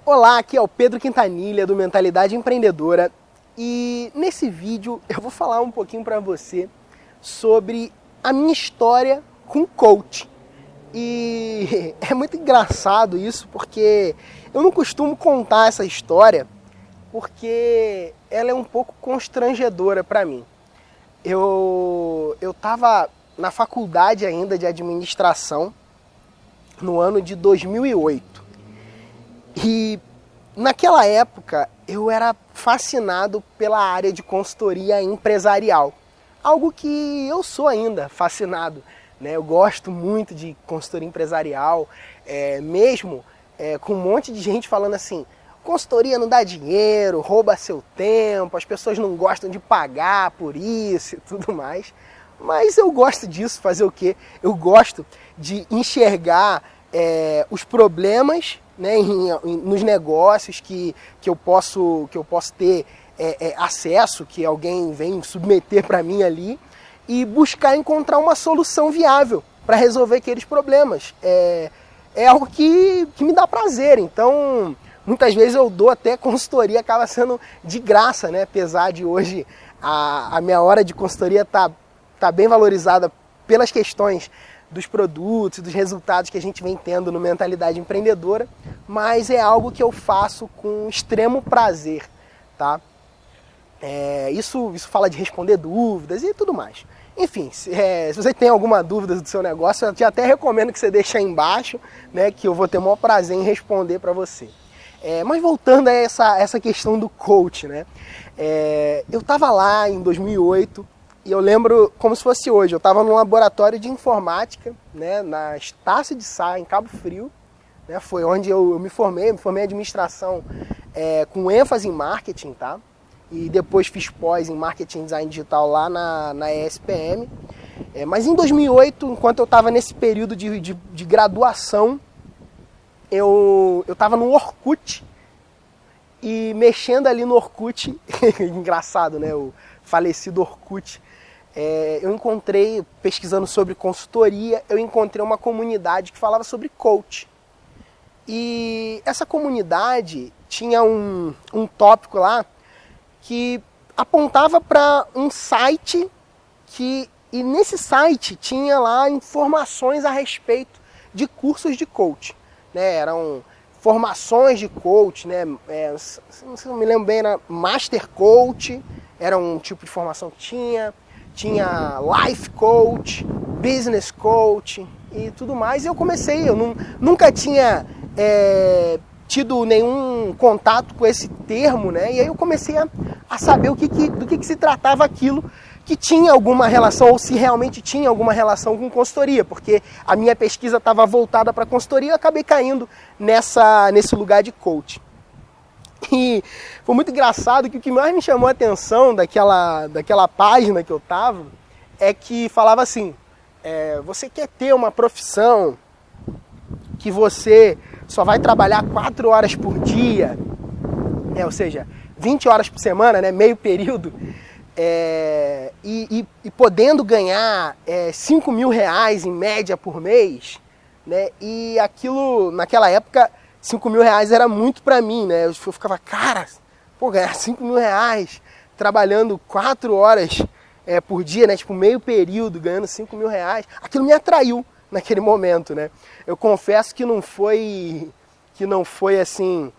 Olá, aqui é o Pedro Quintanilha do Mentalidade Empreendedora e nesse vídeo eu vou falar um pouquinho para você sobre a minha história com coach. E é muito engraçado isso porque eu não costumo contar essa história porque ela é um pouco constrangedora para mim. Eu estava na faculdade ainda de administração no ano de 2008. E naquela época eu era fascinado pela área de consultoria empresarial. Algo que eu sou ainda fascinado, né? Eu gosto muito de consultoria empresarial, mesmo com um monte de gente falando assim, consultoria não dá dinheiro, rouba seu tempo, as pessoas não gostam de pagar por isso e tudo mais. Mas eu gosto disso, fazer o quê? Eu gosto de enxergar os problemas, né, nos negócios que eu posso ter acesso, que alguém vem submeter para mim ali, e buscar encontrar uma solução viável para resolver aqueles problemas. É algo que me dá prazer, então muitas vezes eu dou até consultoria, acaba sendo de graça, né? Apesar de hoje a minha hora de consultoria tá bem valorizada pelas questões dos produtos e dos resultados que a gente vem tendo no Mentalidade Empreendedora, mas é algo que eu faço com extremo prazer, tá? Isso fala de responder dúvidas e tudo mais. Enfim, se você tem alguma dúvida do seu negócio, eu te até recomendo que você deixe aí embaixo, né, que eu vou ter o maior prazer em responder para você. Mas voltando a essa questão do coach, né? Eu estava lá em 2008, e eu lembro como se fosse hoje, eu estava num laboratório de informática, né, na Estácio de Sá, em Cabo Frio, né, foi onde eu me formei em administração com ênfase em marketing, tá? E depois fiz pós em marketing design digital lá na ESPM. Mas em 2008, enquanto eu estava nesse período de graduação, eu estava no Orkut, e mexendo ali no Orkut, engraçado, né, o falecido Orkut, eu encontrei, pesquisando sobre consultoria, eu encontrei uma comunidade que falava sobre coach. E essa comunidade tinha um tópico lá que apontava para um site e nesse site tinha lá informações a respeito de cursos de coach, né? Eram formações de coach, né? Não me lembro bem, era Master Coach, era um tipo de formação que tinha Life Coach, Business Coach e tudo mais. E eu comecei, nunca tinha tido nenhum contato com esse termo, né? E aí eu comecei a saber do que se tratava aquilo, que tinha alguma relação, ou se realmente tinha alguma relação com consultoria, porque a minha pesquisa estava voltada para consultoria e eu acabei caindo nesse lugar de coach. E foi muito engraçado que o que mais me chamou a atenção daquela página que eu estava é que falava assim, você quer ter uma profissão que você só vai trabalhar 4 horas por dia, ou seja, 20 horas por semana, né, meio período, e podendo ganhar 5 mil reais em média por mês, né, e aquilo, naquela época, 5 mil reais era muito pra mim, né, eu ficava, cara, ganhar 5 mil reais trabalhando 4 horas por dia, né, tipo meio período, ganhando 5 mil reais, aquilo me atraiu naquele momento, né. Eu confesso que não foi assim,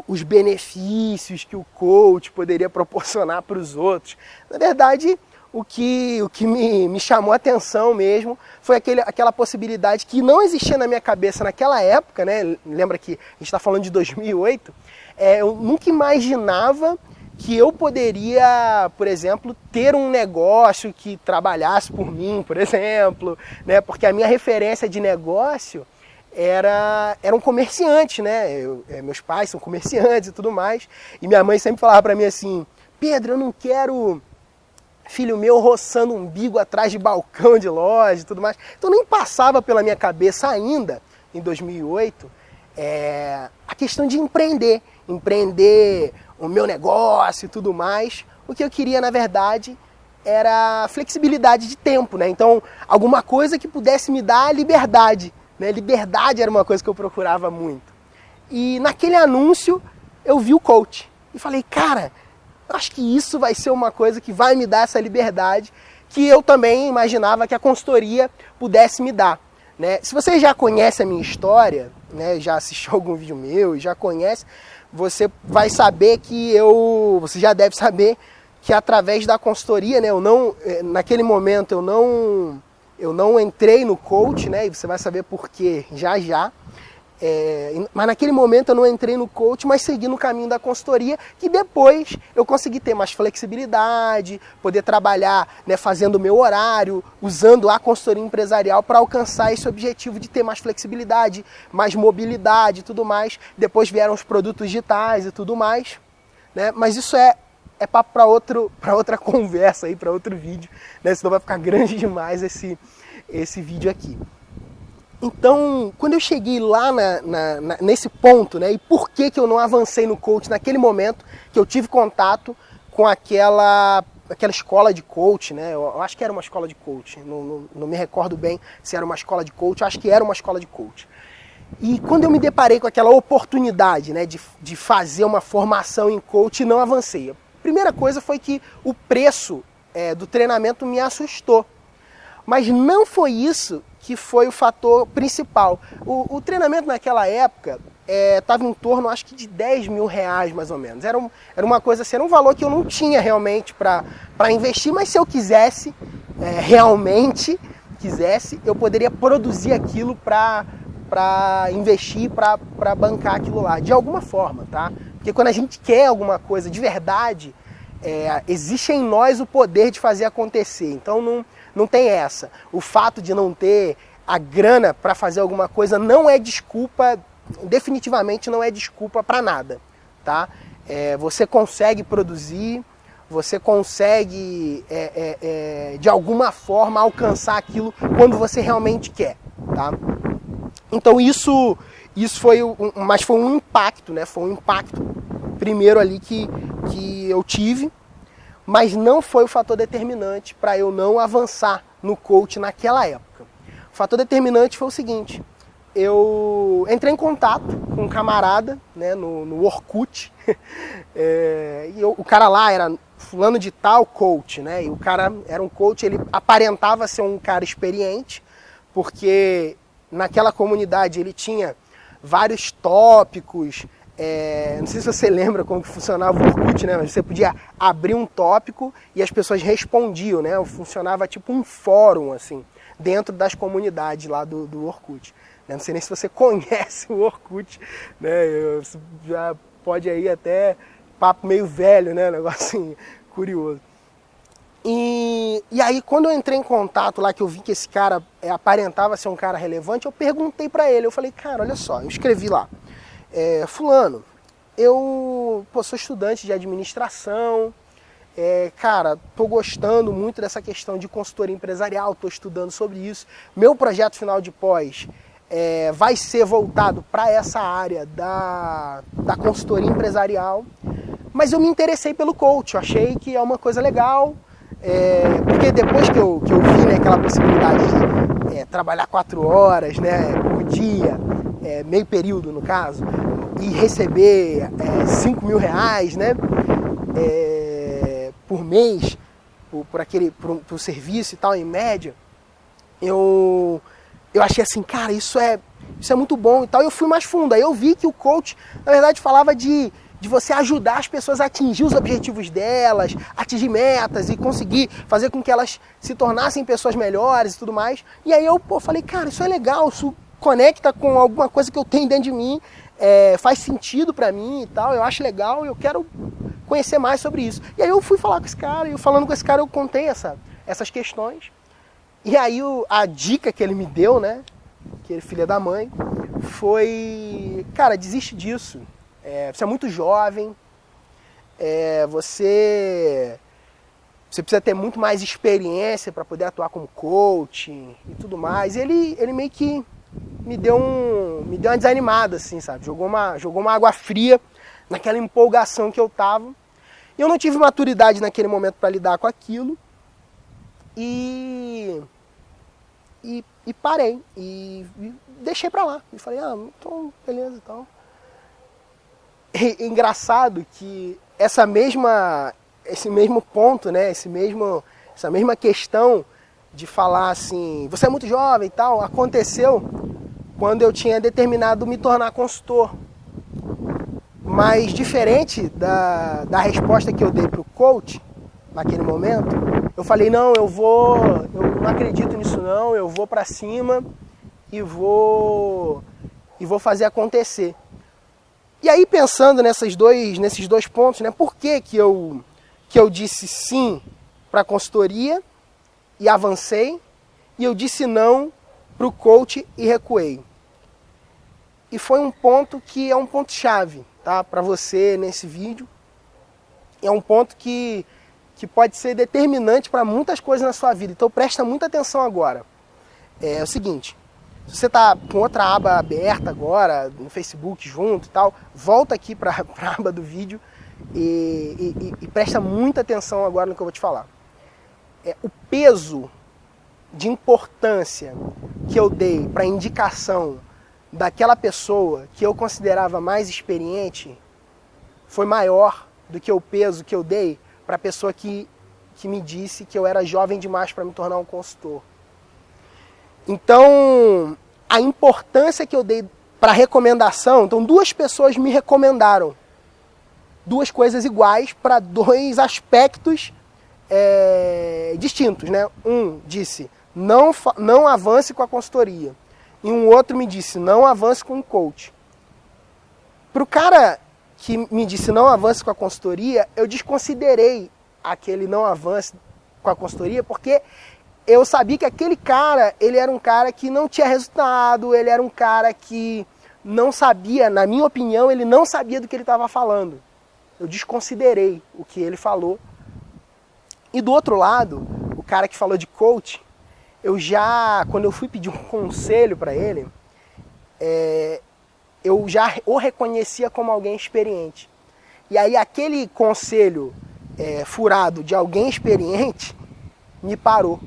os benefícios que o coach poderia proporcionar para os outros. Na verdade, o que me chamou a atenção mesmo foi aquela possibilidade que não existia na minha cabeça naquela época, né? Lembra que a gente está falando de 2008? Eu nunca imaginava que eu poderia, por exemplo, ter um negócio que trabalhasse por mim, por exemplo, né? Porque a minha referência de negócio era um comerciante, né? Meus pais são comerciantes e tudo mais, e minha mãe sempre falava para mim assim, Pedro, eu não quero filho meu roçando um umbigo atrás de balcão de loja e tudo mais. Então nem passava pela minha cabeça ainda, em 2008, a questão de empreender o meu negócio e tudo mais. O que eu queria, na verdade, era flexibilidade de tempo, né? Então, alguma coisa que pudesse me dar liberdade, né? Liberdade era uma coisa que eu procurava muito. E naquele anúncio eu vi o coach. E falei, cara, eu acho que isso vai ser uma coisa que vai me dar essa liberdade que eu também imaginava que a consultoria pudesse me dar. Né? Se você já conhece a minha história, né, já assistiu algum vídeo meu e já conhece, você vai saber que você já deve saber que através da consultoria, né, naquele momento eu não entrei no coach, né, e você vai saber por quê já já. Mas naquele momento eu não entrei no coach, mas segui no caminho da consultoria, que depois eu consegui ter mais flexibilidade, poder trabalhar, né, fazendo o meu horário, usando a consultoria empresarial para alcançar esse objetivo de ter mais flexibilidade, mais mobilidade e tudo mais. Depois vieram os produtos digitais e tudo mais, né? Mas isso é papo para outra conversa aí, para outro vídeo, né? Senão vai ficar grande demais esse vídeo aqui. Então, quando eu cheguei lá nesse ponto, né, e por que eu não avancei no coach naquele momento que eu tive contato com aquela escola de coach, né, eu acho que era uma escola de coach, não me recordo bem se era uma escola de coach, eu acho que era uma escola de coach. E quando eu me deparei com aquela oportunidade, né, de fazer uma formação em coach, não avancei. A primeira coisa foi que o preço do treinamento me assustou. Mas não foi isso que foi o fator principal. O treinamento naquela época estava em torno, acho que de 10 mil reais mais ou menos. Era uma coisa assim, era um valor que eu não tinha realmente para investir, mas se eu quisesse, realmente quisesse, eu poderia produzir aquilo para investir, para bancar aquilo lá, de alguma forma, tá? Porque quando a gente quer alguma coisa de verdade, existe em nós o poder de fazer acontecer. Então não tem essa. O fato de não ter a grana para fazer alguma coisa não é desculpa, definitivamente não é desculpa para nada, tá? Você consegue produzir, você consegue de alguma forma alcançar aquilo quando você realmente quer, tá? Então isso foi mas foi um impacto, né? Foi um impacto primeiro ali que eu tive, mas não foi o fator determinante para eu não avançar no coach naquela época. O fator determinante foi o seguinte: eu entrei em contato com um camarada, né, no Orkut, e o cara lá era fulano de tal coach, né, e o cara era um coach, ele aparentava ser um cara experiente, porque naquela comunidade ele tinha vários tópicos. Não sei se você lembra como que funcionava o Orkut, né? Mas você podia abrir um tópico e as pessoas respondiam, né? Funcionava tipo um fórum, assim, dentro das comunidades lá do Orkut. Não sei nem se você conhece o Orkut, né? Já pode aí até papo meio velho, né? Negócio assim, curioso. E aí, quando eu entrei em contato lá, que eu vi que esse cara aparentava ser um cara relevante, eu perguntei pra ele, eu falei, cara, olha só, eu escrevi lá. Fulano, eu sou estudante de administração, cara, tô gostando muito dessa questão de consultoria empresarial, tô estudando sobre isso. Meu projeto final de pós vai ser voltado para essa área da consultoria empresarial, mas eu me interessei pelo coach, eu achei que é uma coisa legal, porque depois que eu vi, né, aquela possibilidade de trabalhar 4 horas, né, por dia, meio período no caso, e receber 5 mil reais, né, por mês, por serviço e tal, em média, eu achei assim, cara, isso é muito bom e tal, e eu fui mais fundo. Aí eu vi que o coach, na verdade, falava de você ajudar as pessoas a atingir os objetivos delas, atingir metas e conseguir fazer com que elas se tornassem pessoas melhores e tudo mais. E aí eu falei, cara, isso é legal, isso conecta com alguma coisa que eu tenho dentro de mim, faz sentido pra mim e tal, eu acho legal, eu quero conhecer mais sobre isso. E aí eu fui falar com esse cara, e eu falando com esse cara eu contei essas questões. E aí a dica que ele me deu, né, que ele, filha da mãe, foi, cara, desiste disso. Você é muito jovem, você precisa ter muito mais experiência para poder atuar como coach e tudo mais. E ele meio que me deu uma desanimada, assim, sabe? Jogou uma água fria naquela empolgação que eu tava. E eu não tive maturidade naquele momento para lidar com aquilo. E parei. E deixei pra lá. E falei, então, beleza, então. engraçado que esse mesmo ponto, né, essa mesma questão de falar assim, você é muito jovem e tal, aconteceu quando eu tinha determinado me tornar consultor. Mas diferente da resposta que eu dei para o coach, naquele momento, eu falei, não, eu não acredito nisso não, eu vou para cima e vou fazer acontecer. E aí pensando nesses dois pontos, né, por que eu disse sim para a consultoria e avancei, e eu disse não para o coach e recuei. E foi um ponto que é um ponto-chave, tá, para você nesse vídeo. É um ponto que pode ser determinante para muitas coisas na sua vida. Então presta muita atenção agora. É o seguinte, se você está com outra aba aberta agora, no Facebook junto e tal, volta aqui para a aba do vídeo e presta muita atenção agora no que eu vou te falar. O peso de importância que eu dei para a indicação daquela pessoa que eu considerava mais experiente foi maior do que o peso que eu dei para a pessoa que me disse que eu era jovem demais para me tornar um consultor. Então, a importância que eu dei para a recomendação, então duas pessoas me recomendaram duas coisas iguais para dois aspectos distintos, né? Um disse, não avance com a consultoria. E um outro me disse, não avance com o coach. Para o cara que me disse não avance com a consultoria, eu desconsiderei aquele não avance com a consultoria, porque eu sabia que aquele cara, ele era um cara que não tinha resultado, ele era um cara que não sabia, na minha opinião, ele não sabia do que ele estava falando. Eu desconsiderei o que ele falou. E do outro lado, o cara que falou de coach, quando eu fui pedir um conselho para ele, eu já o reconhecia como alguém experiente. E aí aquele conselho furado de alguém experiente me parou.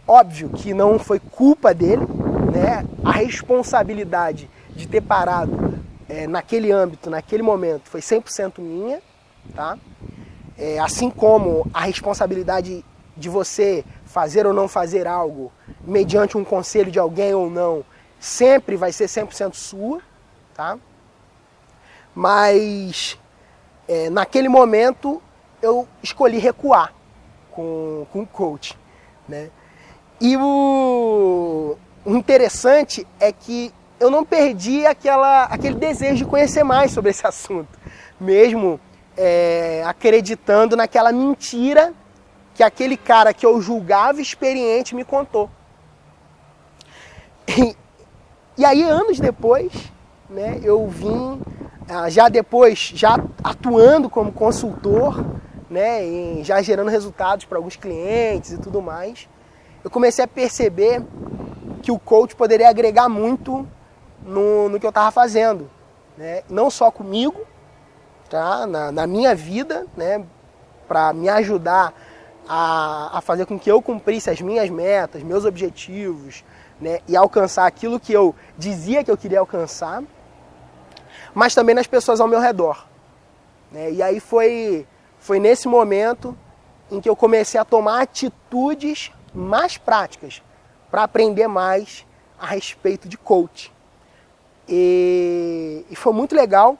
Óbvio que não foi culpa dele, né? A responsabilidade de ter parado naquele âmbito, naquele momento, foi 100% minha, tá? Assim como a responsabilidade de você fazer ou não fazer algo mediante um conselho de alguém ou não, sempre vai ser 100% sua, tá? Mas naquele momento eu escolhi recuar com o coach, né? E o interessante é que eu não perdi aquele desejo de conhecer mais sobre esse assunto, mesmo acreditando naquela mentira que aquele cara que eu julgava experiente me contou. E aí, anos depois, né, eu vim, já atuando como consultor, né, já gerando resultados para alguns clientes e tudo mais, eu comecei a perceber que o coach poderia agregar muito no que eu estava fazendo, né, não só comigo, tá, na minha vida, né, para me ajudar a fazer com que eu cumprisse as minhas metas, meus objetivos, né, e alcançar aquilo que eu dizia que eu queria alcançar, mas também nas pessoas ao meu redor, né? E aí foi nesse momento em que eu comecei a tomar atitudes mais práticas para aprender mais a respeito de coach. E foi muito legal,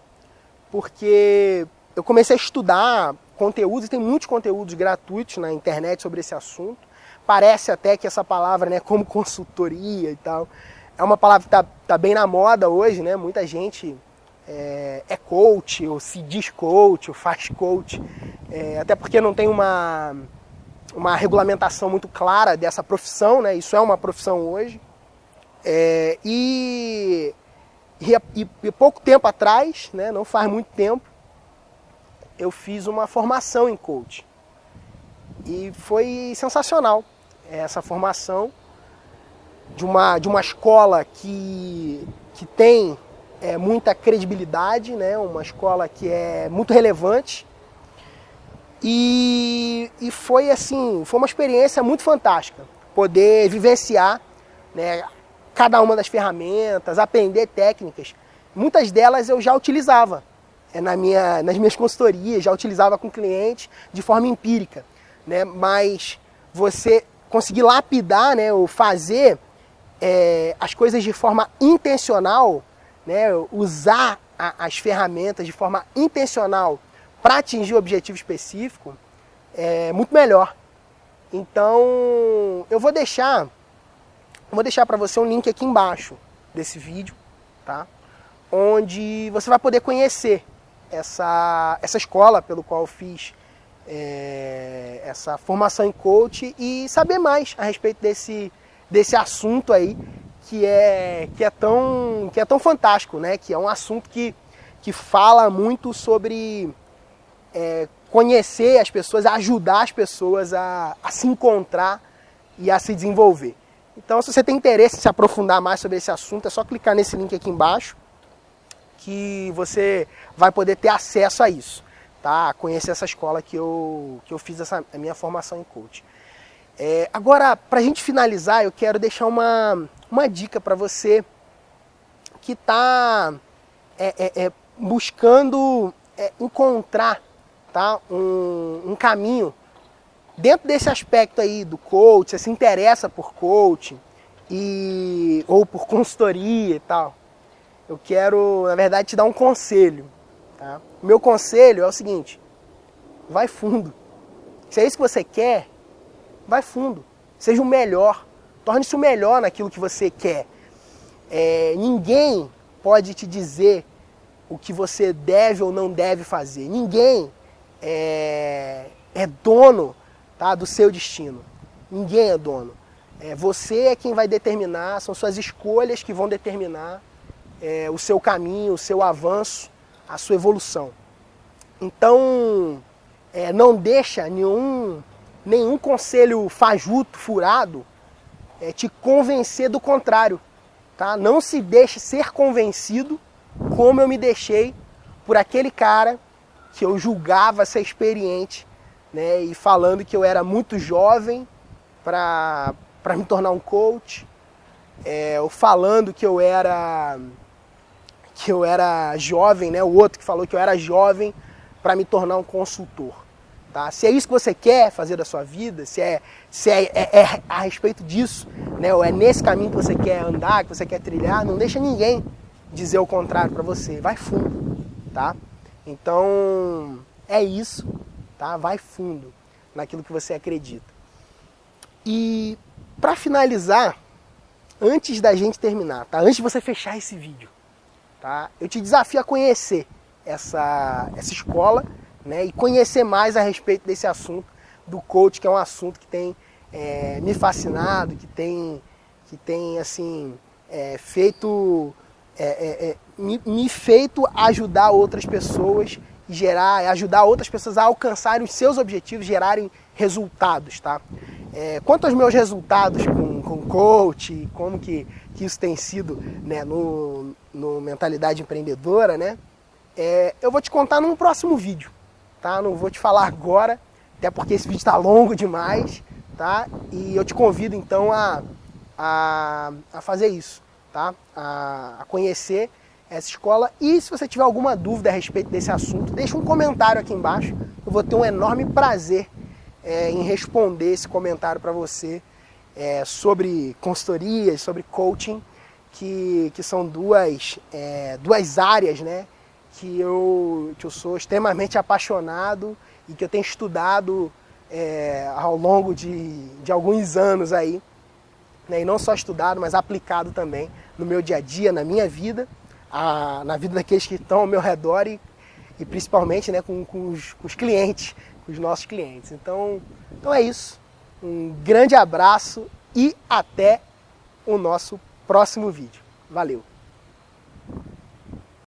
porque eu comecei a estudar conteúdos, e tem muitos conteúdos gratuitos na internet sobre esse assunto. Parece até que essa palavra, né, como consultoria e tal, é uma palavra que tá bem na moda hoje, né? Muita gente é coach, ou se diz coach, ou faz coach, até porque não tem uma regulamentação muito clara dessa profissão, né? Isso é uma profissão hoje. E pouco tempo atrás, né, não faz muito tempo, eu fiz uma formação em coach. E foi sensacional essa formação de uma escola que tem muita credibilidade, né? Uma escola que é muito relevante. E foi assim, foi uma experiência muito fantástica poder vivenciar, né, cada uma das ferramentas, aprender técnicas muitas delas eu já utilizava nas minhas consultorias, já utilizava com clientes de forma empírica, né? Mas você conseguir lapidar, né, ou fazer as coisas de forma intencional, né, usar as ferramentas de forma intencional para atingir o objetivo específico, é muito melhor. Então, eu vou deixar para você um link aqui embaixo desse vídeo, tá? Onde você vai poder conhecer essa escola pelo qual eu fiz essa formação em coach e saber mais a respeito desse assunto aí que é tão fantástico, né? Que é um assunto que fala muito sobre conhecer as pessoas, ajudar as pessoas a se encontrar e a se desenvolver. Então, se você tem interesse em se aprofundar mais sobre esse assunto, é só clicar nesse link aqui embaixo que você vai poder ter acesso a isso, tá? Conhecer essa escola que eu fiz a minha formação em coach. Agora, para a gente finalizar, eu quero deixar uma dica para você que está buscando encontrar, tá, um caminho dentro desse aspecto aí do coach. Você se interessa por coaching ou por consultoria e tal. Eu quero, na verdade, te dar um conselho. Tá? O meu conselho é o seguinte: vai fundo. Se é isso que você quer, vai fundo. Seja o melhor. Torne-se o melhor naquilo que você quer. Ninguém pode te dizer o que você deve ou não deve fazer. Ninguém é dono, tá, do seu destino. Ninguém é dono. Você é quem vai determinar, são suas escolhas que vão determinar o seu caminho, o seu avanço, a sua evolução. Então, não deixa nenhum conselho fajuto, furado, te convencer do contrário. Tá? Não se deixe ser convencido como eu me deixei por aquele cara que eu julgava ser experiente, né, e falando que eu era muito jovem para me tornar um coach, ou falando que eu era jovem, né, o outro que falou que eu era jovem para me tornar um consultor. Tá? Se é isso que você quer fazer da sua vida, se é a respeito disso, né, ou é nesse caminho que você quer andar, que você quer trilhar, não deixa ninguém dizer o contrário para você. Vai fundo, tá? Então, é isso, tá? Vai fundo naquilo que você acredita. E para finalizar, antes da gente terminar, tá? Antes de você fechar esse vídeo, tá? Eu te desafio a conhecer essa escola, né? E conhecer mais a respeito desse assunto do coach, que é um assunto que tem me fascinado, que tem assim, feito me feito ajudar outras pessoas e ajudar outras pessoas a alcançarem os seus objetivos, gerarem resultados, tá? Quanto aos meus resultados com coach, como que isso tem sido, né, no Mentalidade Empreendedora, né? Eu vou te contar num próximo vídeo, tá? Não vou te falar agora, até porque esse vídeo está longo demais, tá? E eu te convido então a fazer isso, tá? A conhecer essa escola. E se você tiver alguma dúvida a respeito desse assunto, deixa um comentário aqui embaixo. Eu vou ter um enorme prazer em responder esse comentário para você sobre consultorias, sobre coaching, que são duas áreas, né, que eu sou extremamente apaixonado e que eu tenho estudado ao longo de alguns anos aí, né, e não só estudado, mas aplicado também no meu dia a dia, na minha vida, na vida daqueles que estão ao meu redor e principalmente, né, com os clientes, com os nossos clientes. Então é isso. Um grande abraço e até o nosso próximo vídeo. Valeu!